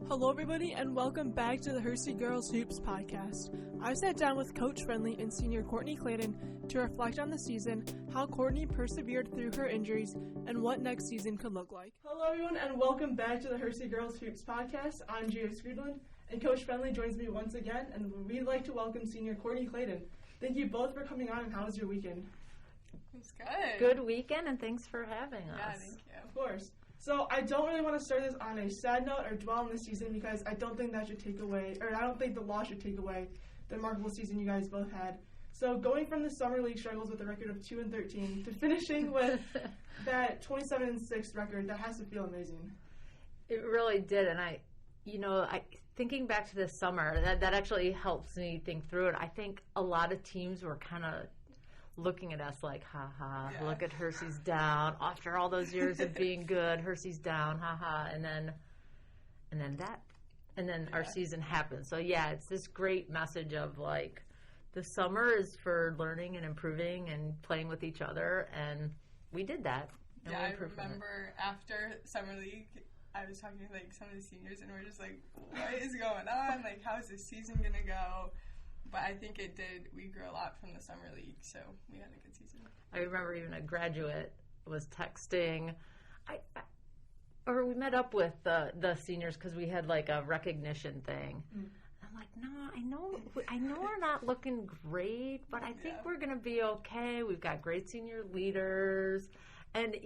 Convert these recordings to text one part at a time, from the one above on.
Hello everybody and welcome back to the Hersey Girls Hoops podcast. I sat down with Coach Fendley and senior Courtney Clayton to reflect on the season, how Courtney persevered through her injuries, and what next season could look like. Hello everyone and welcome back to the Hersey Girls Hoops podcast. I'm Gio Screedland and Coach Fendley joins me once again, and we'd like to welcome senior Courtney Clayton. Thank you both for coming on, and how was your weekend? It was good. Good weekend, and thanks for having us. Yeah, thank you. Of course. So I don't really want to start this on a sad note or dwell on this season because I don't think that should take away, or I don't think the loss should take away the remarkable season you guys both had. So going from the summer league struggles with a record of 2-13 to finishing with that 27-6 record, that has to feel amazing. It really did, and I thinking back to this summer, that actually helps me think through it. I think a lot of teams were kind of looking at us like, ha, look at Hersey's down. After all those years of being good, Hersey's down, ha, and then our season happened. So yeah, it's this great message of like, the summer is for learning and improving and playing with each other, and we did that. Yeah, I remember after summer league, I was talking to like some of the seniors, and we're just like, what is going on? Like, how is this season gonna go? But I think it did. We grew a lot from the summer league, so we had a good season. I remember even a graduate was texting. Or we met up with the seniors because we had like a recognition thing. Mm. I'm like, no, I know we're not looking great, but I think we're going to be okay. We've got great senior leaders. And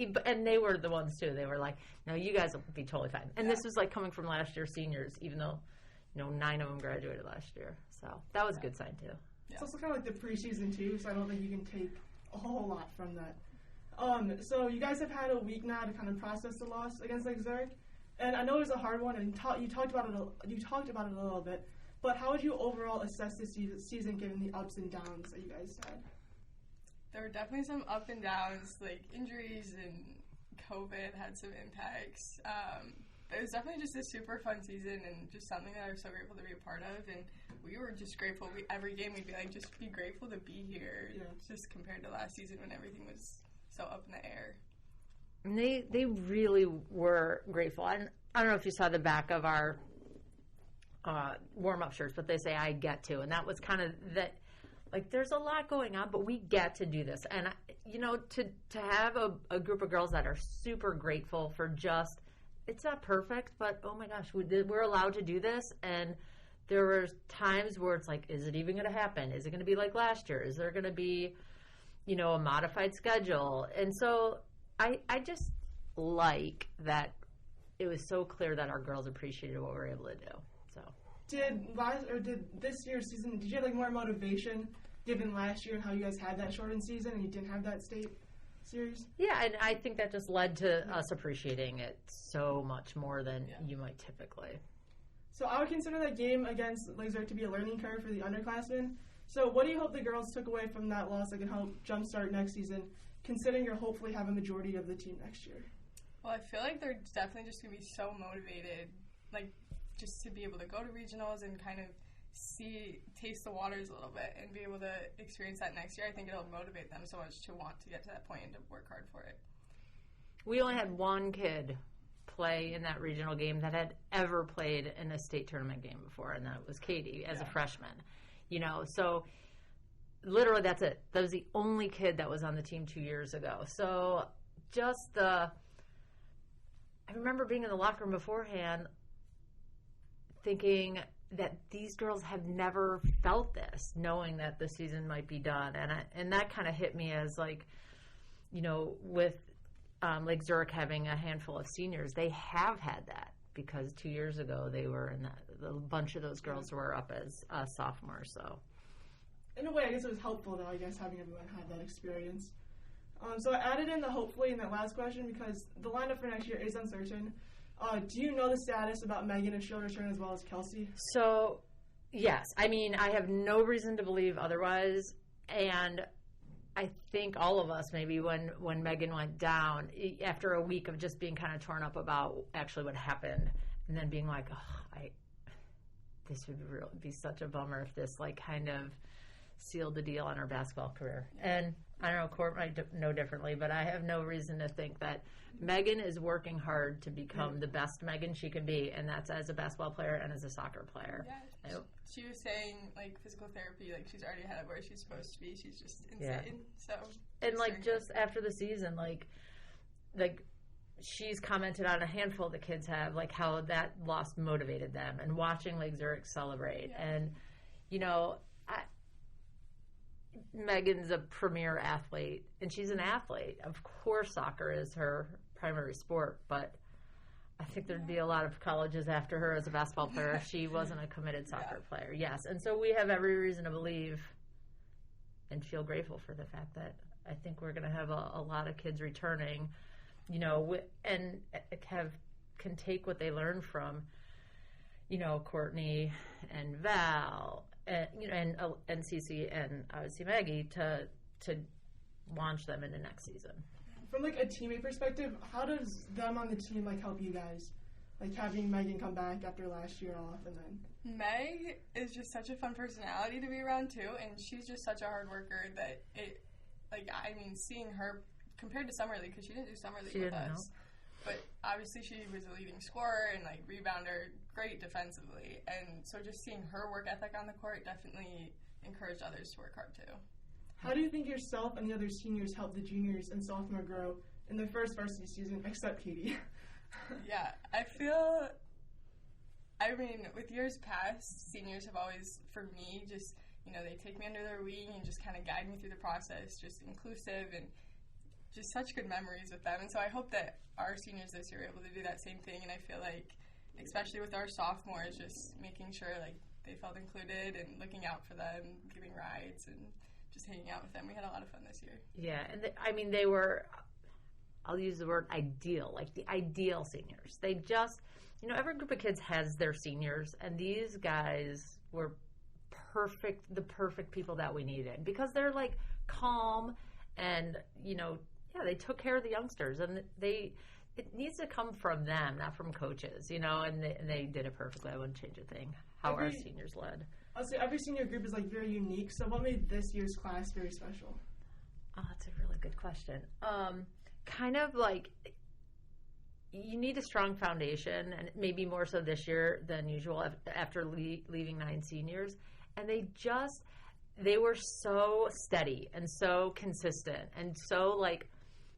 they were the ones, too. They were like, no, you guys will be totally fine. And this was like coming from last year's seniors, even though 9 of them graduated last year. So that was a good sign, too. Yeah. It's also kind of like the preseason, too, so I don't think you can take a whole lot from that. So you guys have had a week now to kind of process the loss against Lake Zurich. And I know it was a hard one, and you talked about it a little bit. But how would you overall assess this season given the ups and downs that you guys had? There were definitely some up and downs, like injuries and COVID had some impacts. But it was definitely just a super fun season and just something that I was so grateful to be a part of. And we were just grateful. Every game we'd be like, just be grateful to be here. Yeah. Just compared to last season when everything was so up in the air. And they really were grateful. I don't know if you saw the back of our warm-up shirts, but they say, I get to. And that was kind of that. Like, there's a lot going on, but we get to do this. And, to have a group of girls that are super grateful for just, it's not perfect, but, oh, my gosh, we're allowed to do this. And there were times where it's like, is it even going to happen? Is it going to be like last year? Is there going to be, a modified schedule? And so I just like that it was so clear that our girls appreciated what we were able to do. So. Did this year's season, did you have like more motivation given last year and how you guys had that shortened season and you didn't have that state series? Yeah, and I think that just led to us appreciating it so much more than you might typically. So I would consider that game against Lake Zurich to be a learning curve for the underclassmen. So what do you hope the girls took away from that loss that can help jumpstart next season, considering you'll hopefully have a majority of the team next year? Well, I feel like they're definitely just going to be so motivated, like, just to be able to go to regionals and kind of taste the waters a little bit and be able to experience that next year. I think it'll motivate them so much to want to get to that point and to work hard for it. We only had one kid play in that regional game that had ever played in a state tournament game before, and that was Katie as a freshman. So literally that's it. That was the only kid that was on the team 2 years ago. So I remember being in the locker room beforehand thinking that these girls have never felt this, knowing that the season might be done. And that kind of hit me as like, with Lake Zurich having a handful of seniors, they have had that because 2 years ago they were a bunch of those girls were up as sophomores. So in a way, I guess it was helpful though, having everyone have that experience. So I added in the hopefully in that last question because the lineup for next year is uncertain. Do you know the status about Megan if she'll return as well as Kelsey? So, yes. I mean, I have no reason to believe otherwise. And I think all of us, maybe when Megan went down, after a week of just being kind of torn up about actually what happened, and then being like, this would be such a bummer if this like kind of sealed the deal on her basketball career. Yeah. And I don't know, Court might know differently, but I have no reason to think that Megan is working hard to become the best Megan she can be, and that's as a basketball player and as a soccer player. Yeah, she was saying, like, physical therapy, like, she's already ahead of where she's supposed to be. She's just insane. Yeah. So, and, like, just after the season, like, she's commented on a handful the kids have, like, how that loss motivated them, and watching, like, Zurich celebrate. Yeah. And, you know, Megan's a premier athlete, and she's an athlete. Of course, soccer is her primary sport, but I think there'd be a lot of colleges after her as a basketball player if she wasn't a committed soccer player. Yes, and so we have every reason to believe and feel grateful for the fact that I think we're going to have a lot of kids returning, you know, and can take what they learned from, you know, Courtney and Val, and, you know, and Cece and obviously Maggie to launch them into next season. From, like, a teammate perspective, how does them on the team, like, help you guys? Like, having Megan come back after last year off, and then... Meg is just such a fun personality to be around, too, and she's just such a hard worker that it, like, I mean, seeing her, compared to Summer League, because she didn't do Summer League with us, but obviously she was a leading scorer and, like, rebounder, great defensively, and so just seeing her work ethic on the court definitely encouraged others to work hard, too. How do you think yourself and the other seniors helped the juniors and sophomore grow in their first varsity season, except Katie? Yeah, I mean, with years past, seniors have always, for me, just, you know, they take me under their wing and just kind of guide me through the process, just inclusive and just such good memories with them. And so I hope that our seniors this year are able to do that same thing, and I feel like, especially with our sophomores, just making sure, like, they felt included and looking out for them, giving rides, and just hanging out with them. We had a lot of fun this year. Yeah, and I mean, they were, I'll use the word ideal, like the ideal seniors. They just, you know, every group of kids has their seniors, and these guys were the perfect people that we needed, because they're, like, calm and, you know, yeah, they took care of the youngsters, and it needs to come from them, not from coaches, you know, and they did it perfectly. I wouldn't change a thing, how our seniors led. I'll say every senior group is, like, very unique, so what made this year's class very special? Oh, that's a really good question. Kind of like, you need a strong foundation, and maybe more so this year than usual after leaving 9 seniors, and they were so steady and so consistent and so, like,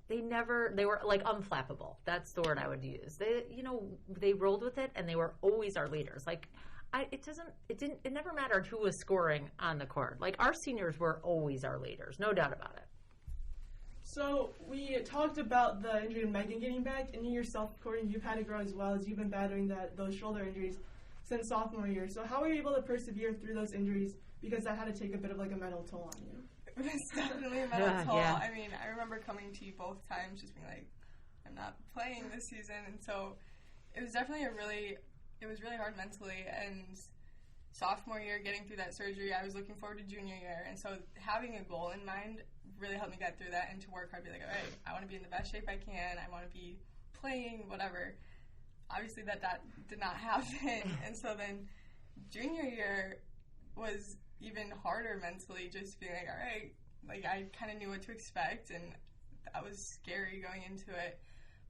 they were, like, unflappable. That's the word I would use. They rolled with it, and they were always our leaders. Like, it never mattered who was scoring on the court. Like, our seniors were always our leaders, no doubt about it. So we talked about the injury of Megan getting back, and you yourself, Courtney, you've had to grow as well, as you've been battling those shoulder injuries since sophomore year. So how were you able to persevere through those injuries? Because that had to take a bit of, like, a mental toll on you. It was definitely a mental toll. Yeah. I mean, I remember coming to you both times just being like, I'm not playing this season. And so it was definitely it was really hard mentally. And sophomore year, getting through that surgery, I was looking forward to junior year. And so having a goal in mind really helped me get through that and to work hard, be like, all right, I want to be in the best shape I can. I want to be playing, whatever. Obviously that did not happen. And so then junior year was even harder mentally, just being like, all right, like, I kind of knew what to expect, and that was scary going into it.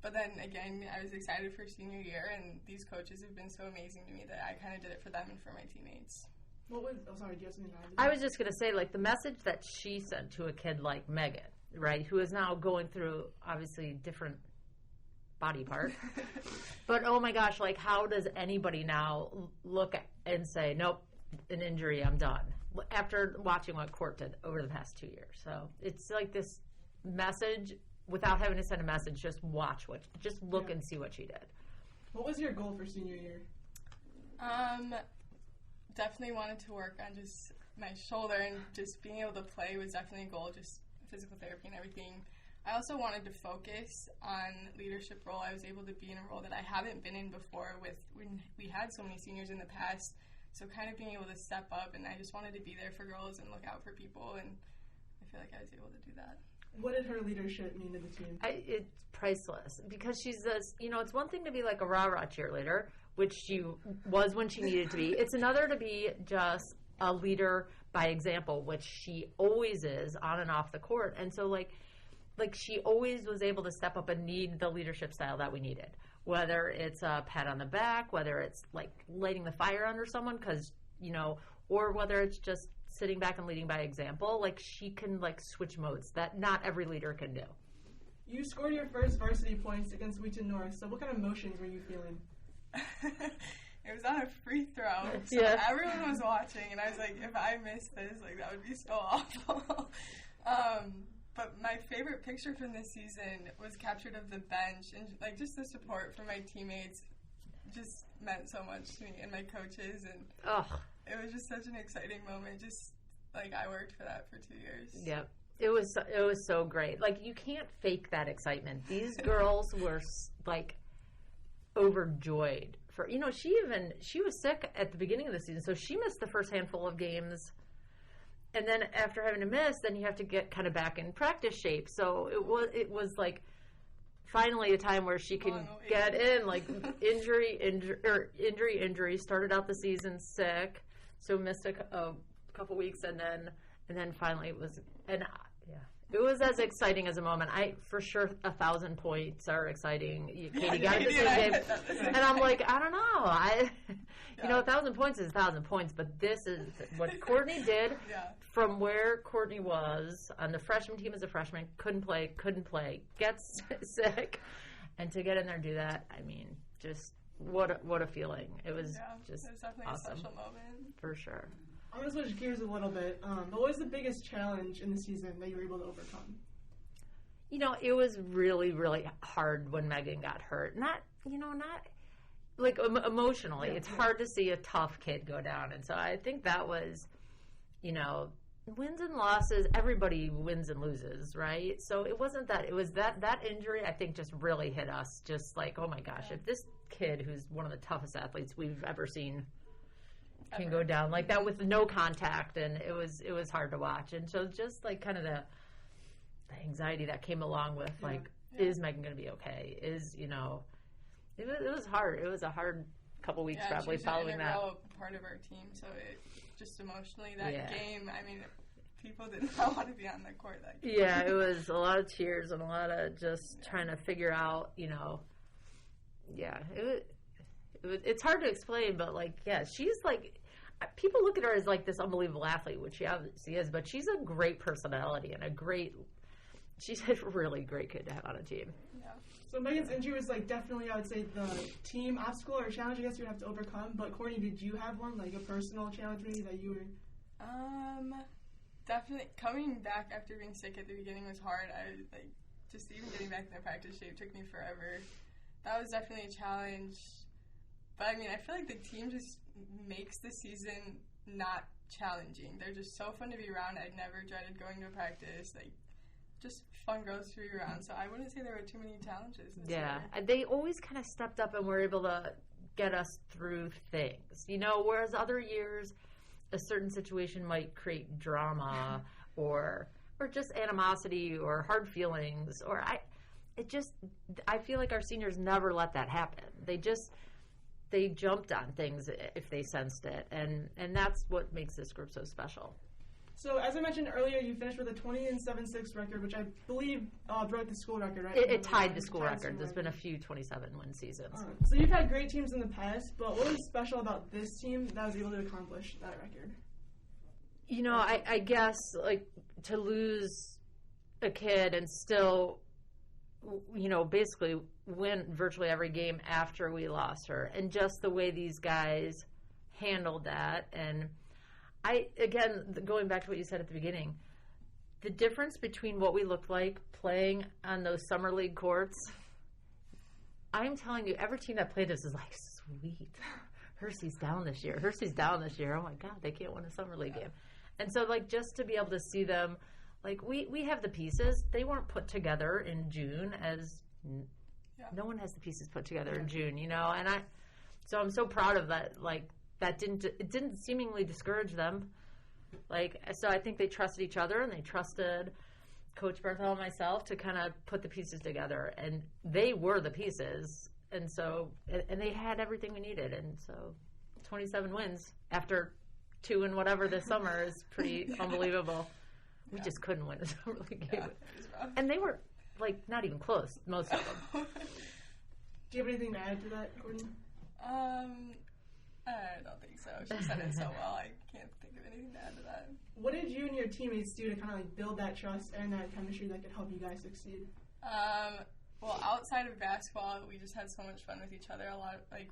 But then again, I was excited for senior year, and these coaches have been so amazing to me that I kind of did it for them and for my teammates. Sorry, do you have something to add? I was just going to say, like, the message that she sent to a kid like Megan, right, who is now going through, obviously, different body part. But, oh my gosh, like, how does anybody now look at and say, nope, an injury, I'm done, after watching what Court did over the past 2 years. So it's like this message, without having to send a message, just look and see what she did. What was your goal for senior year? Definitely wanted to work on just my shoulder, and just being able to play was definitely a goal, just physical therapy and everything. I also wanted to focus on leadership role. I was able to be in a role that I haven't been in before when we had so many seniors in the past. So kind of being able to step up, and I just wanted to be there for girls and look out for people, and I feel like I was able to do that. What did her leadership mean to the team? It's priceless, because she's this, you know, it's one thing to be like a rah-rah cheerleader, which she was when she needed to be. It's another to be just a leader by example, which she always is on and off the court. And so like she always was able to step up and need the leadership style that we needed, whether it's a pat on the back, whether it's like lighting the fire under someone because, or whether it's just sitting back and leading by example. Like she can like switch modes that not every leader can do. You scored your first varsity points against Wheaton North, so what kind of emotions were you feeling? It was on a free throw, so everyone was watching, and I was like, if I missed this, like, that would be so awful. But my favorite picture from this season was captured of the bench, and, like, just the support from my teammates just meant so much to me and my coaches, and it was just such an exciting moment, just, like, I worked for that for 2 years. Yep. It was so great. Like, you can't fake that excitement. These girls were, like, overjoyed. She was sick at the beginning of the season, so she missed the first handful of games. And then after having to miss, then you have to get kind of back in practice shape. So it was like finally a time where she can get in, like injury. Started out the season sick, so missed a couple weeks, and then finally it was It was as exciting as a moment. For sure 1,000 points are exciting. Katie got it the same game. And I'm like, I don't know. 1,000 points is 1,000 points, but this is what Courtney did from where Courtney was on the freshman team as a freshman, couldn't play, gets sick, and to get in there and do that, I mean, just what a feeling. It was just it was definitely awesome. A special moment. For sure. I'm going to switch gears a little bit. But what was the biggest challenge in the season that you were able to overcome? It was really, really hard when Megan got hurt. Not like emotionally. It's hard to see a tough kid go down. And so I think that was, wins and losses, everybody wins and loses, right? So it wasn't that. It was that injury, I think, just really hit us. Just like, oh my gosh, if this kid who's one of the toughest athletes we've ever seen can go down like that with no contact, and it was hard to watch. And so just like kind of the anxiety that came along with is Megan going to be okay? It was hard. It was a hard couple weeks probably following that. Part of our team, so it just emotionally that game. I mean, people did not want to be on the court that game. Yeah, it was a lot of tears and a lot of just trying to figure out. It's hard to explain, but she's like. People look at her as like this unbelievable athlete, which she obviously is, but she's a great personality and she's a really great kid to have on a team. Yeah. So Megan's injury was definitely, I would say, the team obstacle or challenge I guess you would have to overcome. But Courtney, did you have one, like a personal challenge maybe that you were? Definitely coming back after being sick at the beginning was hard. Just even getting back in the practice shape took me forever. That was definitely a challenge. But I mean, I feel like the team just makes the season not challenging. They're just so fun to be around. I never dreaded going to practice. Just fun girls to be around. So I wouldn't say there were too many challenges this year. They always kind of stepped up and were able to get us through things. Whereas other years, a certain situation might create drama or just animosity or hard feelings. I feel like our seniors never let that happen. They jumped on things if they sensed it, and that's what makes this group so special. So, as I mentioned earlier, you finished with a 20-7-6 record, which I believe broke the school record, right? It tied the school record. There's been a few 27-win seasons. So you've had great teams in the past, but what was special about this team that was able to accomplish that record? I guess, to lose a kid and still, basically win virtually every game after we lost her, and just the way these guys handled that. And going back to what you said at the beginning, the difference between what we looked like playing on those summer league courts, I'm telling you, every team that played us is like, sweet, Hersey's down this year. Oh my God, they can't win a summer league game. And so just to be able to see them, we have the pieces. They weren't put together in June no one has the pieces put together in June, and so I'm so proud of that. It didn't seemingly discourage them. So I think they trusted each other and they trusted Coach Barthel and myself to kind of put the pieces together, and they were the pieces. And so, and they had everything we needed. And so 27 wins after 2 and whatever this summer is pretty unbelievable. We just couldn't win a summer league game. And they were, like, not even close, most of them. Do you have anything to add to that, Courtney? I don't think so. She said it so well. I can't think of anything to add to that. What did you and your teammates do to kind of like build that trust and that chemistry that could help you guys succeed? Well, outside of basketball, we just had so much fun with each other.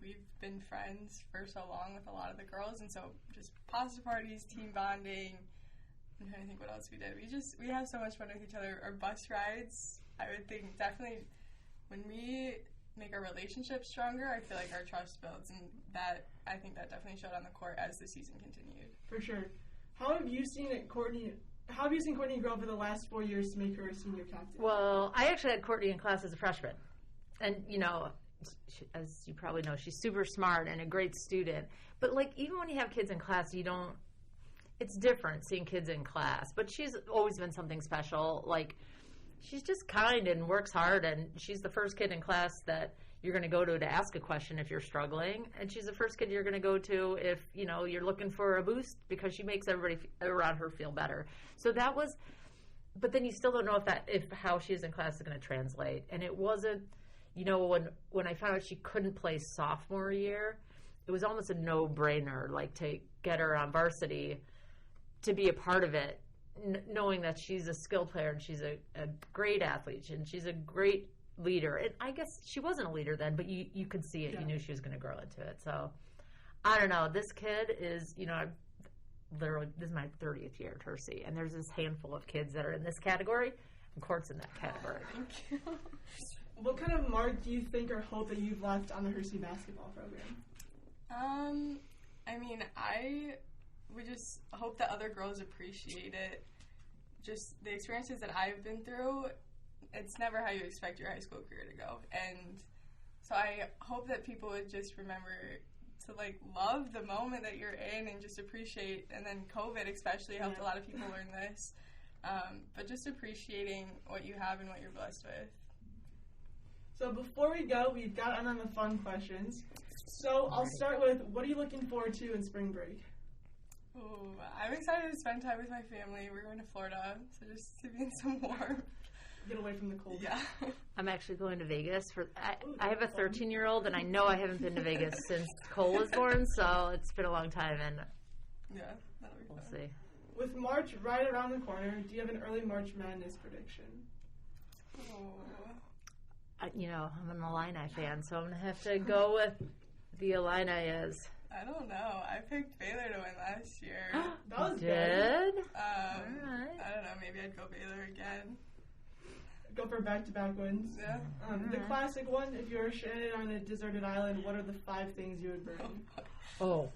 We've been friends for so long with a lot of the girls, and so just pasta parties, team bonding. I'm trying to think what else we did. We have so much fun with each other. Our bus rides, I would think definitely when we make our relationship stronger, I feel like our trust builds, and that I think that definitely showed on the court as the season continued. For sure. How have you seen Courtney grow over the last 4 years to make her a senior captain? Well, I actually had Courtney in class as a freshman, and as you probably know, she's super smart and a great student. But like even when you have kids in class, it's different seeing kids in class. But she's always been something special. Like, she's just kind and works hard, and she's the first kid in class that you're going to go to ask a question if you're struggling, and she's the first kid you're going to go to if, you're looking for a boost, because she makes everybody around her feel better. So that was, but then you still don't know if how she is in class is going to translate. And it wasn't, when I found out she couldn't play sophomore year, it was almost a no-brainer, like to get her on varsity to be a part of it, knowing that she's a skill player and she's a great athlete and she's a great leader. And I guess she wasn't a leader then, but you could see it. Yeah. You knew she was going to grow into it. So I don't know. This kid is, this is my 30th year at Hersey, and there's this handful of kids that are in this category, and Court's in that category. Thank you. What kind of mark do you think or hope that you've left on the Hersey basketball program? I would just hope that other girls appreciate it. Just the experiences that I've been through, it's never how you expect your high school career to go. And so I hope that people would just remember to, love the moment that you're in and just appreciate, and then COVID especially helped a lot of people learn this. But just appreciating what you have and what you're blessed with. So before we go, we've got on the fun questions. So I'll start with, what are you looking forward to in spring break? Ooh, I'm excited to spend time with my family. We're going to Florida, so just to be in some warmth. Get away from the cold. Yeah. I'm actually going to Vegas. I have a 13-year-old, and I know I haven't been to Vegas since Cole was born, so it's been a long time, and yeah, that'll be we'll fun. See. With March right around the corner, do you have an early March Madness prediction? I'm an Illini fan, so I'm going to have to go with the Illini. I don't know. I picked Baylor to win last year. That was good. All right. I don't know. Maybe I'd go Baylor again. Go for back-to-back wins. Yeah. The classic one, if you were stranded on a deserted island, what are the 5 things you would bring? Oh.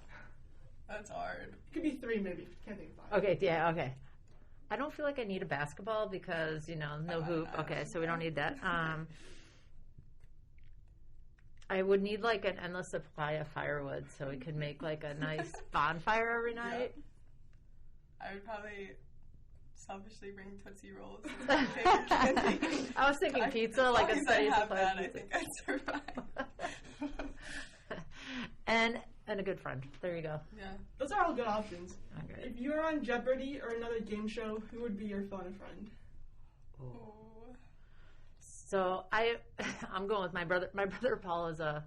That's hard. It could be 3 maybe. Can't think of 5. Okay, yeah, okay. I don't feel like I need a basketball because, no hoop. Okay, so we don't need that. I would need an endless supply of firewood so we could make a nice bonfire every night. Yeah. I would probably selfishly bring Tootsie Rolls. I was thinking pizza, like a steady supply of pizza. I think I'd survive. and a good friend. There you go. Yeah. Those are all good options. Okay. If you were on Jeopardy or another game show, who would be your phone a friend? Ooh. So I'm going with my brother. My brother Paul is a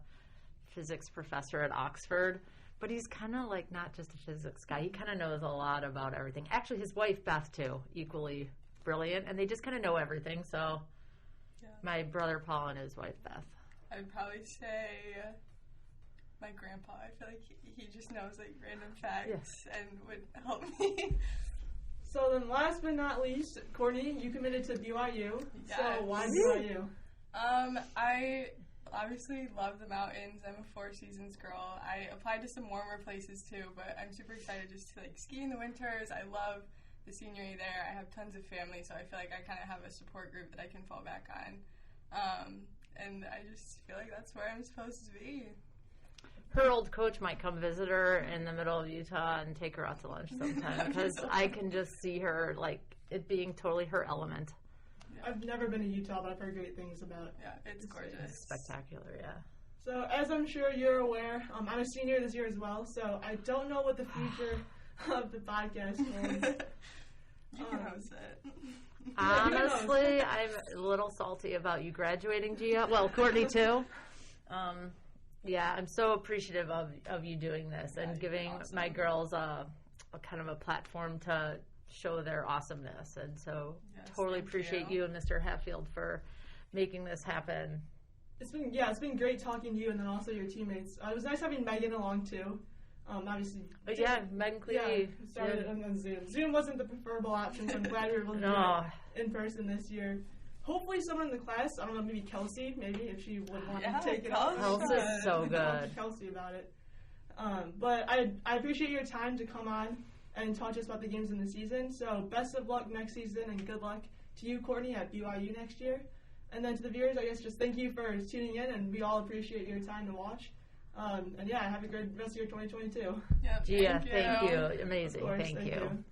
physics professor at Oxford, but he's kind of not just a physics guy. He kind of knows a lot about everything. Actually, his wife Beth too, equally brilliant, and they just kind of know everything. So my brother Paul and his wife Beth. I'd probably say my grandpa. I feel like he just knows random facts and would help me. So then last but not least, Courtney, you committed to BYU. Yes. So why BYU? I obviously love the mountains. I'm a Four Seasons girl. I applied to some warmer places too, but I'm super excited just to ski in the winters. I love the scenery there. I have tons of family, so I feel like I kind of have a support group that I can fall back on. And I just feel like that's where I'm supposed to be. Her old coach might come visit her in the middle of Utah and take her out to lunch sometime because I can just see her it being totally her element. Yeah. I've never been to Utah, but I've heard great things about. Yeah, it's gorgeous. It's spectacular, yeah. So as I'm sure you're aware, I'm a senior this year as well, so I don't know what the future of the podcast. You can host it. Honestly, I'm a little salty about you graduating, Gia. Well, Courtney too. Yeah, I'm so appreciative of you doing this and giving my girls a kind of a platform to show their awesomeness. And so totally appreciate you and Mr. Hatfield for making this happen. It's been great talking to you and then also your teammates. It was nice having Megan along too. Obviously. Megan Clayton. Yeah, started on Zoom. Zoom wasn't the preferable option, so I'm glad we were able to do it in person this year. Hopefully someone in the class, I don't know, maybe Kelsey, if she would want to take it on. Kelsey's so good. Talk to Kelsey about it. But I appreciate your time to come on and talk to us about the games in the season. So best of luck next season and good luck to you, Courtney, at BYU next year. And then to the viewers, I guess just thank you for tuning in, and we all appreciate your time to watch. And have a good rest of your 2022. Yep, Gia, thank you. Amazing. Of course, thank you.